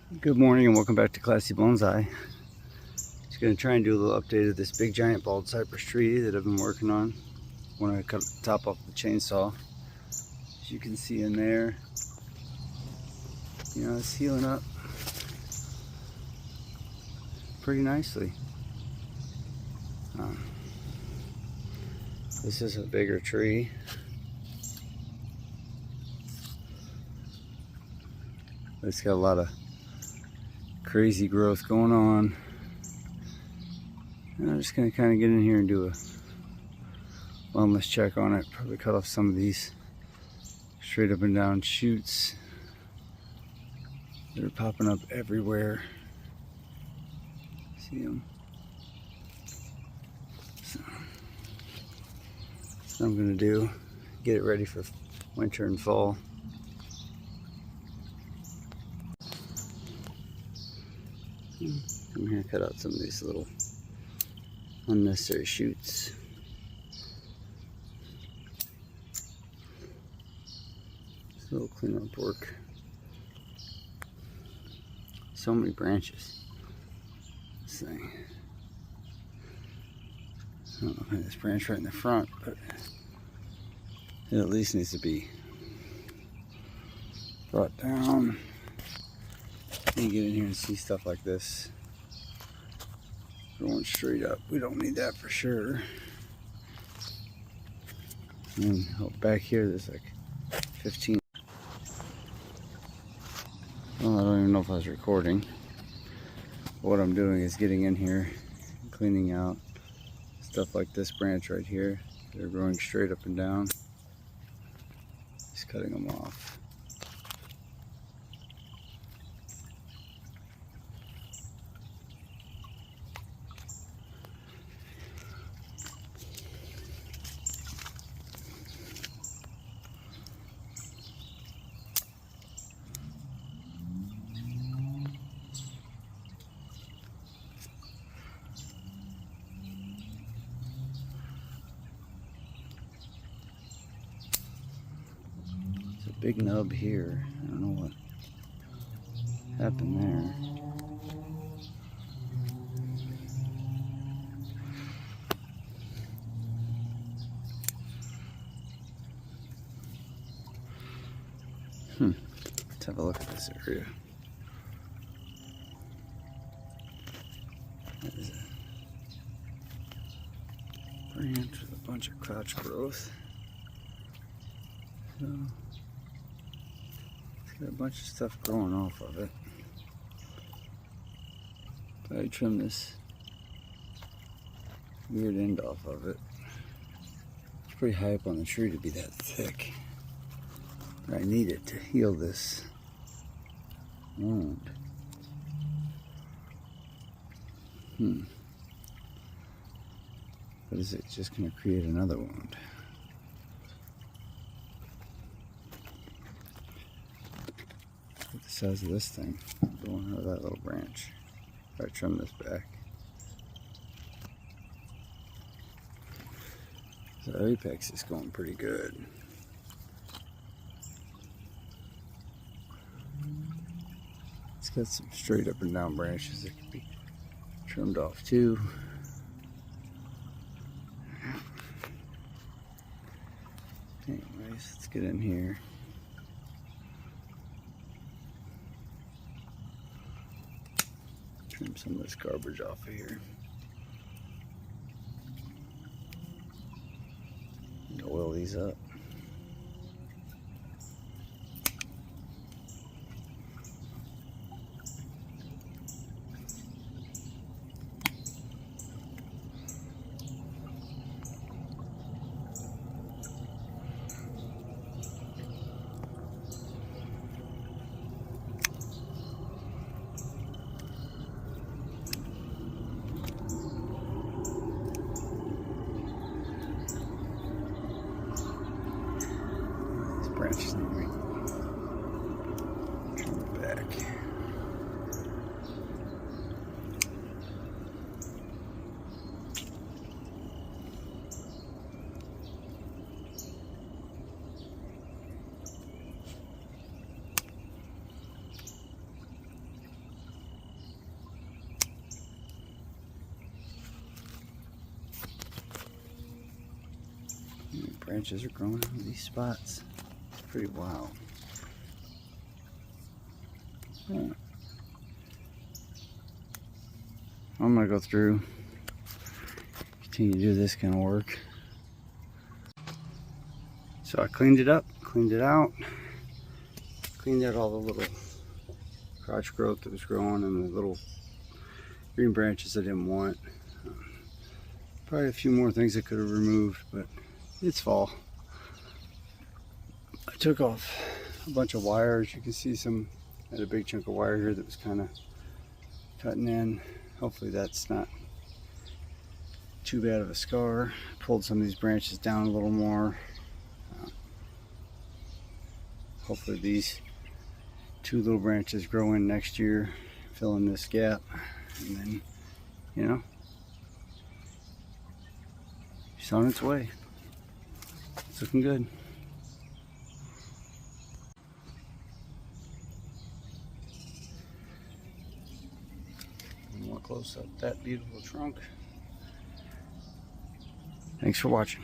Good morning and welcome back to Classy Bonsai. Just going to try and do a little update of this big giant bald cypress tree that I've been working on when I cut the top off the chainsaw. As you can see in there, it's healing up pretty nicely. This is a bigger tree. It's got a lot of crazy growth going on. And I'm just going to kind of get in here and do a wellness check on it. Probably cut off some of these straight up and down shoots that are popping up everywhere. See them? So that's what I'm going to do. Get it ready for winter and fall. I'm here to cut out some of these little unnecessary shoots. Just a little cleanup work. So many branches. This thing. I don't know if I have this branch right in the front, but it at least needs to be brought down. You get in here and see stuff like this growing straight up. We don't need that for sure. And back here there's like 15. Well, I don't even know if I was recording. What I'm doing is getting in here and cleaning out stuff like this branch right here. They're growing straight up and down. Just cutting them off. Big nub here. I don't know what happened there. Let's have a look at this area. That is a branch with a bunch of crotch growth. So got a bunch of stuff growing off of it. I trim this weird end off of it. It's pretty high up on the tree to be that thick. But I need it to heal this wound. But is it just going to create another wound? Look at the size of this thing going out of that little branch. If I trim this back. The apex is going pretty good. It's got some straight up and down branches that can be trimmed off too. Anyways, let's get in here. Trim some of this garbage off of here. And oil these up. Branches need to be trimmed back. branches are growing out of these spots. It's pretty wild. Yeah. I'm gonna go through, continue to do this kind of work. So I cleaned it up, cleaned it out, cleaned out all the little crotch growth that was growing and the little green branches I didn't want. Probably a few more things I could have removed, but it's fall. I took off a bunch of wires. You can see I had a big chunk of wire here that was kind of cutting in. Hopefully that's not too bad of a scar. Pulled some of these branches down a little more. Hopefully these two little branches grow in next year, fill in this gap, and then, you know, it's on its way. It's looking good. More close up that beautiful trunk. Thanks for watching.